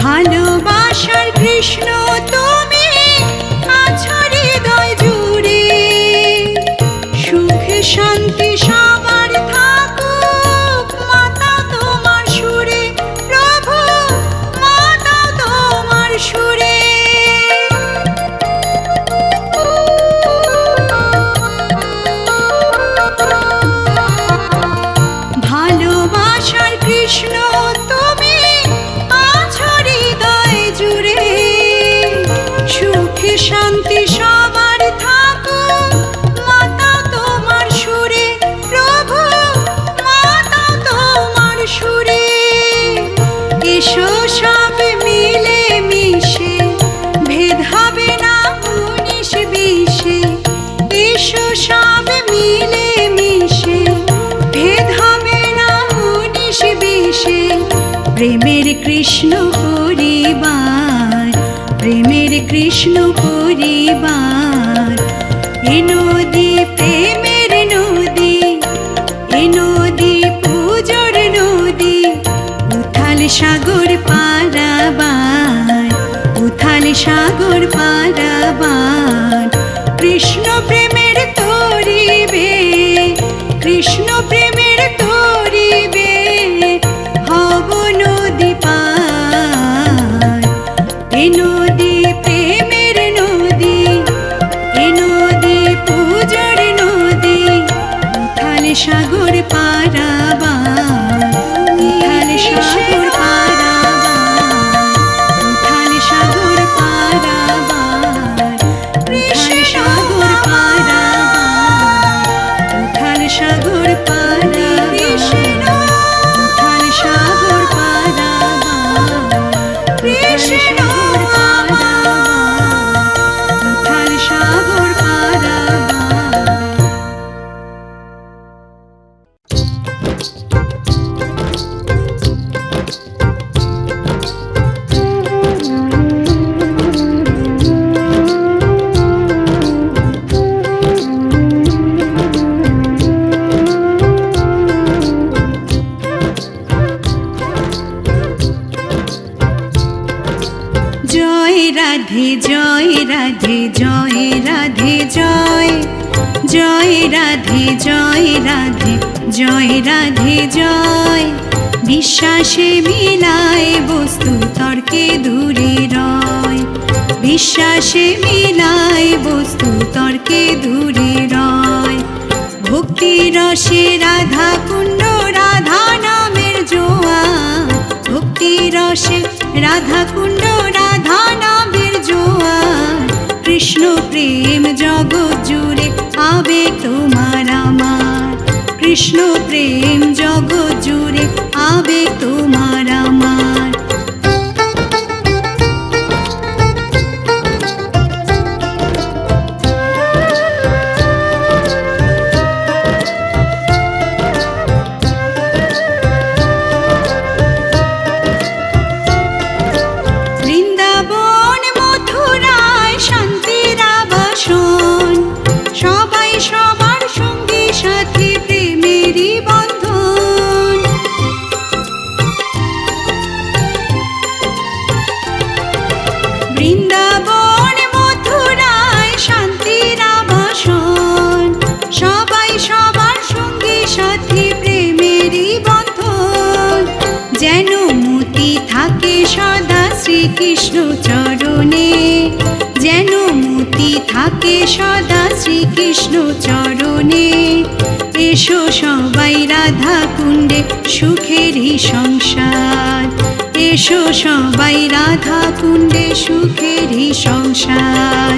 ভালোবাসার কৃষ্ণ তুমি আছো হৃদয় জুড়ে, সুখ শান্তি সবার থাকুক মাতা তোমার সুরে, প্রভু মাতা তোমার সুরে। ভালোবাসার কৃষ্ণ তুমি আছো হৃদয় জুড়ে, সুখ শান্তি সবার থাকুক মাতা তোমার সুরে, প্রভু মাতা তোমার সুরে। এসো সব মিলে মিশে, ভেদ হবে না 19-20, এসো সব মিলে মিশে, ভেদ হবে না 19-20। প্রেমের কৃষ্ণ পরিবার, প্রেমের কৃষ্ণ পরিবার। এ নদী প্রেমের নদী, এ নদী পূজোর নদী, উথাল সাগর পারাবার, উথাল সাগর পারাবার। কৃষ্ণ প্রেমের তরিবে, কৃষ্ণ প্রেমের তরিবে, হব নদী পার। এ নদী প্রেমের নদী, এ নদী পূজোর নদী, উথাল সাগর পারাবার, উথাল সাগর পারাবার, উথাল সাগর পারাবার, উথাল সাগর পারাবার, উথাল সাগর পারাবার, উথাল সাগর পারাবার, কৃষ্ণ উথাল সাগর পারাবার। জয় রাধে জয় রাধে জয় রাধে জয়, জয় রাধে জয় রাধে জয় রাধে জয়। বিশ্বাসে মিলায় বস্তু তর্কে দূরে রয়, বিশ্বাসে মিলায় বস্তু তর্কে দূরে রয়। ভক্তি রসে রাধা কুণ্ড, রাধা নামের জোয়ার, ভক্তি রসে রাধা কুণ্ড, রাধা নামের জোয়ার। কৃষ্ণ প্রেম জগৎ জুড়ে আবেগ তোমার আমার, কৃষ্ণ প্রেম জগৎ জুড়ে আবেগ তোমার আমার। বৃন্দাবন মথুরায় শান্তির আবাসন, সবাই সবার সঙ্গী সাথী প্রেমেরই বন্ধন। বৃন্দাবন মথুরায় শান্তির আবাসন, সবাই সবার সঙ্গী সাথী প্রেমেরই বন্ধন। যেন মতি থাকে সদা শ্রীকৃষ্ণ চরণে, যেন মতি থাকে সদা শ্রীকৃষ্ণ চরণে। এসো সবাই রাধা কুণ্ডে সুখেরই সংসার, এসো সবাই রাধা কুণ্ডে সুখেরই সংসার।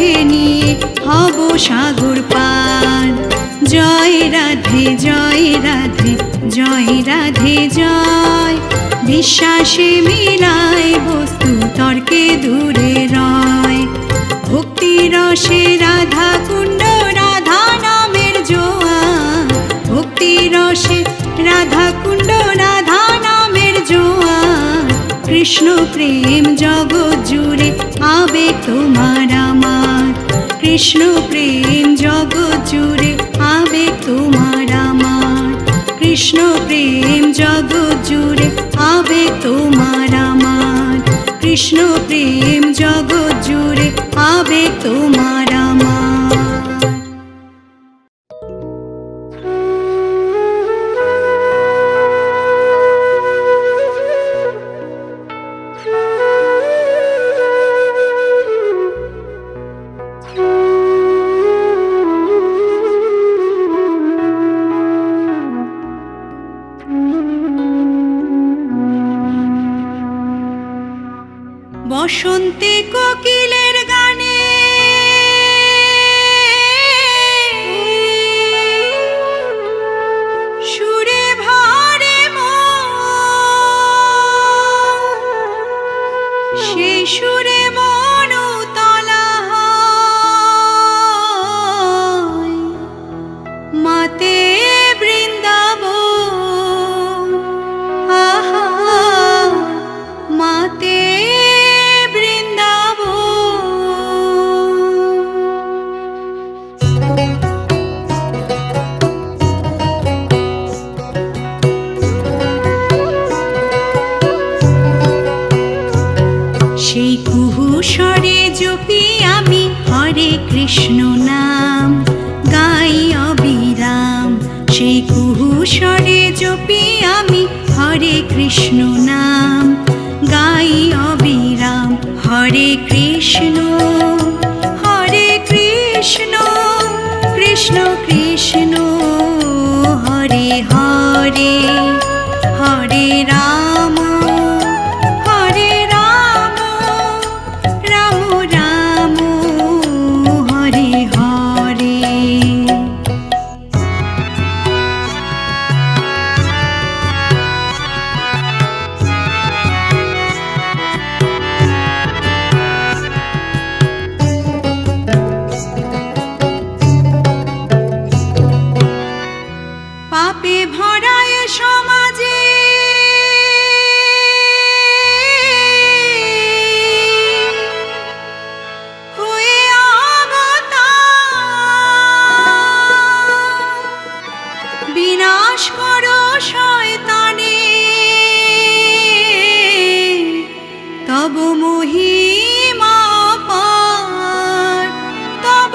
কাঁধে নিয়ে হব সাগর পার। জয় রাধে জয় রাধে জয় রাধে জয়, বিশ্বাসে মিলায় বস্তু তর্কে দূরে রয়। ভক্তি রসে রাধা কুণ্ড রাধা নামের জোয়ার, ভক্তি রসে রাধা কুণ্ড রাধা নামের জোয়ার। কৃষ্ণ প্রেম জগৎ জুড়ে আবেগ তোমার আমার, কৃষ্ণ প্রেম জগৎ জুড়ে আবেগ তোমার আমার, কৃষ্ণ প্রেম জগৎ জুড়ে আবেগ তোমার আমার, কৃষ্ণ প্রেম জগৎ জুড়ে আবেগ তোমার আমার। বসন্তে কোকিলের গানে সুরে ভরে মন, সেই সুরে মন উতলা হয় মাতে বৃন্দাবন। আহা মাতে সেই কুহু স্বরে জপি আমি হরে কৃষ্ণ নাম, গাই অবিরাম। সেই কুহু স্বরে জপি আমি হরে কৃষ্ণ নাম, গাই অবিরাম। হরে কৃষ্ণ হরে কৃষ্ণ কৃষ্ণ কৃষ্ণ হরে হরে, হরে রাম হরে রাম রাম রাম হরে হরে। পাপে ভরায় সমাজে হয়ে অবতার, বিনাশ করো শয়তানে তব মহিমা পার, তব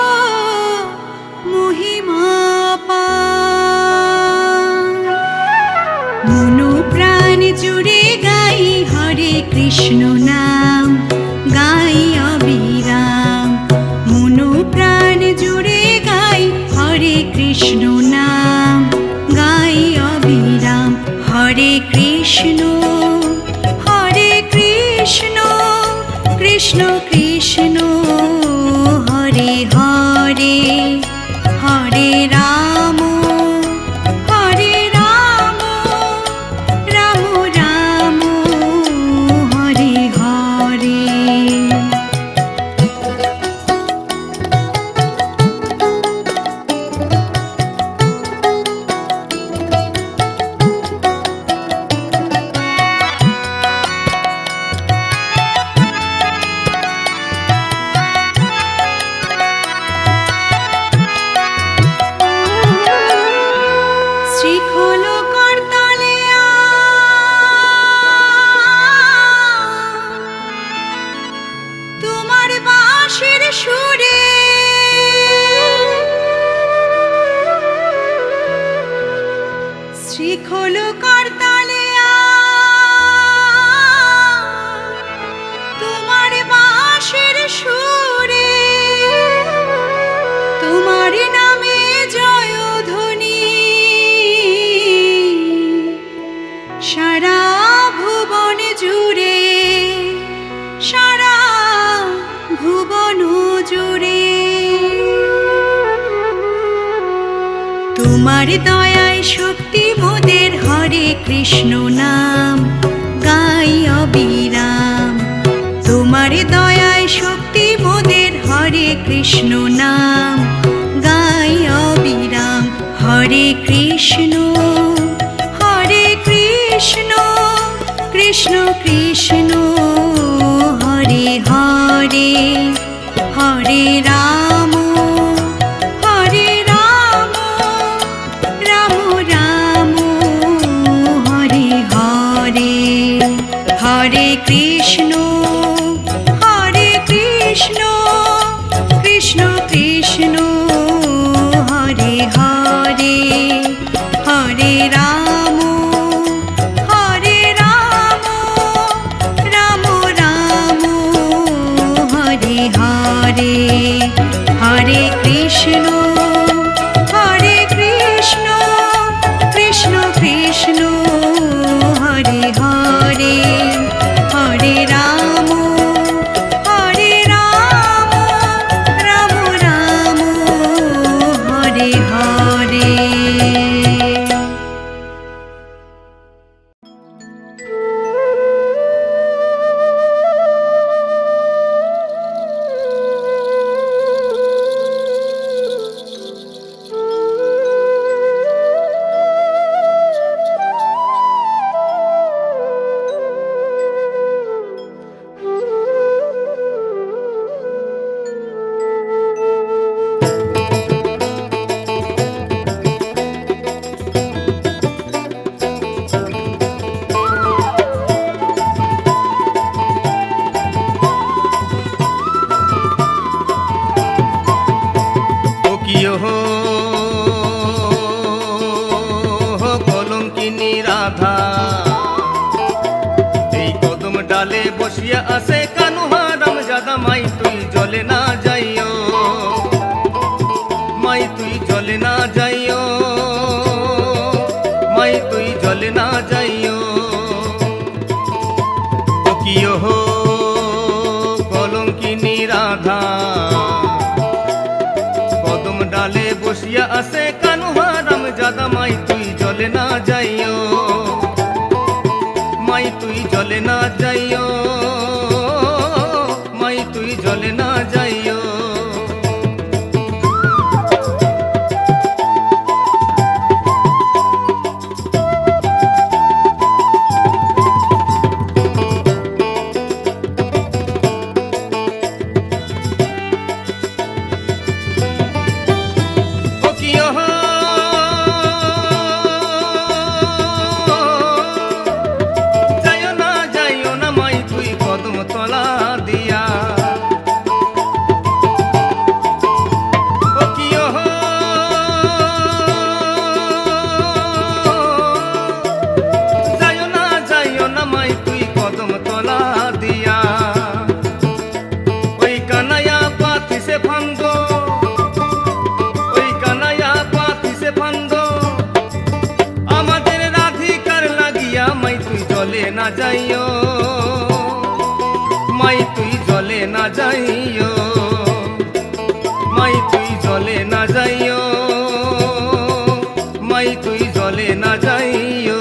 মহিমা পার। মনো প্রাণ জুড়ে গাই হরে কৃষ্ণ নাম, গাই অবিরাম। মনো প্রাণ জুড়ে গাই হরে কৃষ্ণ নাম, গাই অবিরাম। হরে কৃষ্ণ হরে কৃষ্ণ কৃষ্ণ কৃষ্ণ হরে হরে, হরে রাম হরে রাম রাম রাম হরে হরে। তোমার দয়ায় শক্তি মোদের হরে কৃষ্ণ নাম গাই অবিরাম। তোমার দয়ায় শক্তি মোদের হরে কৃষ্ণ নাম গাই অবিরাম। হরে কৃষ্ণ কৃষ্ণ কৃষ্ণ হরে হরে, হরে রাম রাম রাম হরে হরে। হরে কৃষ্ণ কৃষ্ণ কৃষ্ণ হরে হরে, হরে রাম রাম রাম হরে হরে। হরে কৃষ্ণ কৃষ্ণ কৃষ্ণ হরে হরে, হরে রাম রাম রাম হরে হরে। কলঙ্কিনী রাধা এই কদম ডালে বসিয়া আছে কানুহা রামজাদা। মাই তুই জলে না যাইও, মাই তুই জলে না যাইও, মাই তুই জলে না যাইও। ও কিয় হো কলঙ্কিনী রাধা কদম ডালে বসিয়া আছে কানুহা রামজাদা। মাই তুই জলে না যাইও, মাই তুই জলে না যাইও, মাই তুই জলে না যাইও। না যাইও, মাই তুই জলে না যাইও, মাই তুই জলে না যাইও, মাই তুই জলে না যাইও।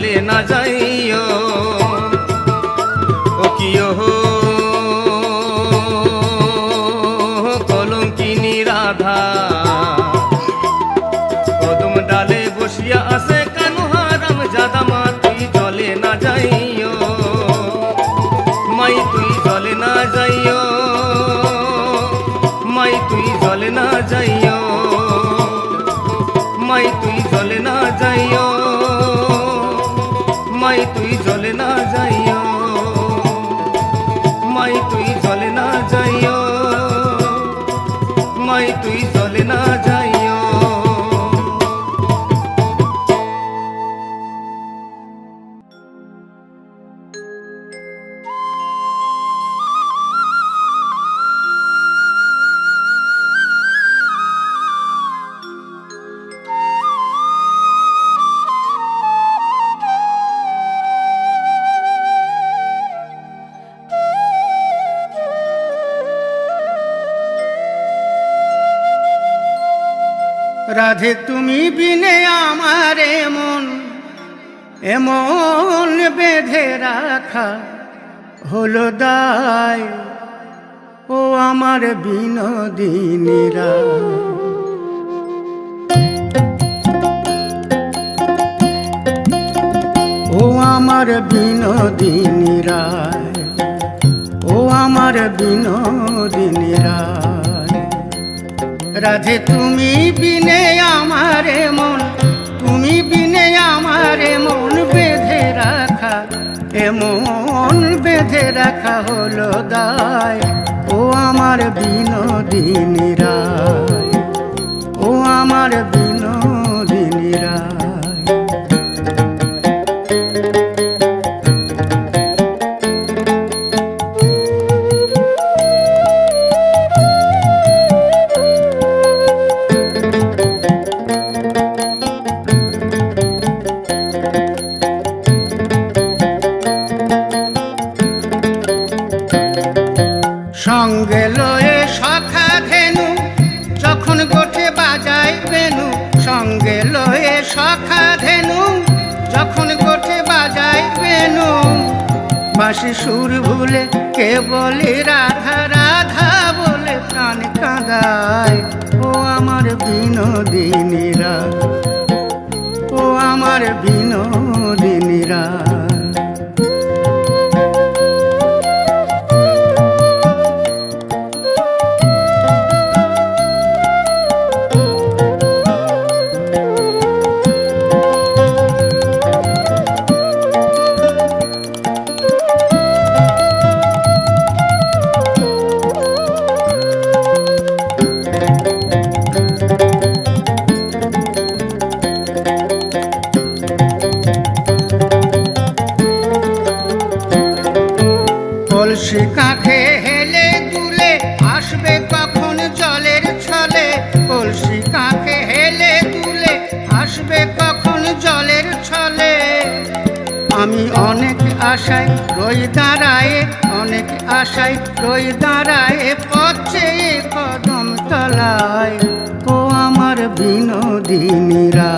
জলে না যাইও ও কিও কলঙ্কিনী রাধা কদম ডালে বসিয়া আছে কানুহারাম জাদা মা তুই জলে না যাইও মাই তুই জলে না যাইও মাই তুই জলে না যাইও মাই তুই জলে না যাইও মাই তুই জলে না যাইও মাই তুই জলে না যাইও মাই তুই জলে না যাইও রাধে তুমি বিনে আমার এমন বেঁধে রাখা হলো দায় ও আমার বিনোদিনীরা ও আমার বিনোদিনীরা ও আমার বিনোদিনীরা রাধে তুমি বিনে আমারে মন তুমি বিনে আমারে মন বেঁধে রাখা এমন বেঁধে রাখা হলো দায় ও আমার বিনোদিনীরা ও আমার বিনোদিনীরা সঙ্গে লয়ে সখা ধেনু যখন গোঠে বাজায় বেনু সঙ্গে লয়ে সখা ধেনু যখন গোঠে বাজায় বেনু বাঁশি সুর ভুলে কে বলে রাধা রাধা বলে প্রাণ কাঁদায় ও আমার বিনোদিনীরা ও আমার বিনোদিনীরা কলসি কাঁখে হেলে দুলে আসবে কখন জলের ছলে কলসি কাঁখে হেলে দুলে আসবে কখন জলের ছলে আমি অনেক আশায় রই দাঁড়ায় অনেক আশায় রই দাঁড়ায় পথে কদম তলায় ও আমার বিনোদিনীরা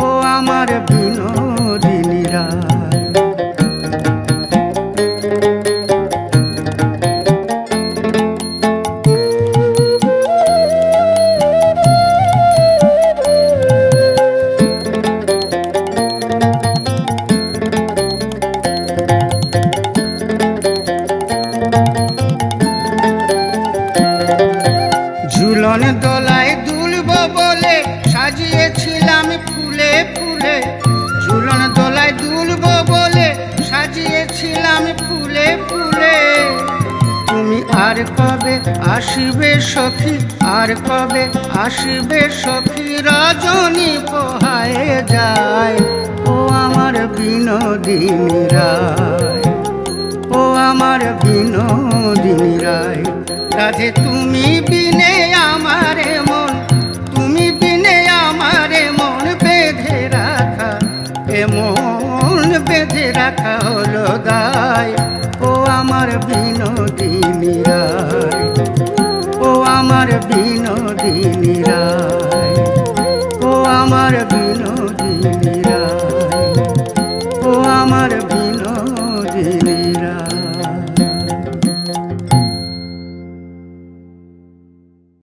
ও আমার বিনোদিনীরা ঝুলন দোলায় দুলব বলে সাজিয়েছিলাম ফুলে ফুলে ঝুলন দোলায় দুলব বলে সাজিয়েছিলাম ফুলে ফুলে তুমি আর কবে আসিবে সখী আর কবে আসিবে সখী রজনী পোহায়ে যায় ও আমার বিনোদিনীরা ও আমার বিনোদিনীরা রাধে তুমি বিনে আমারে মন তুমি বিনে আমারে মন বেঁধে রাখা এমন বেঁধে রাখা হলো দায় ও আমার বিনোদিনীরা ও আমার বিনোদিনীরা ও আমার বিনোদিনীরা আমার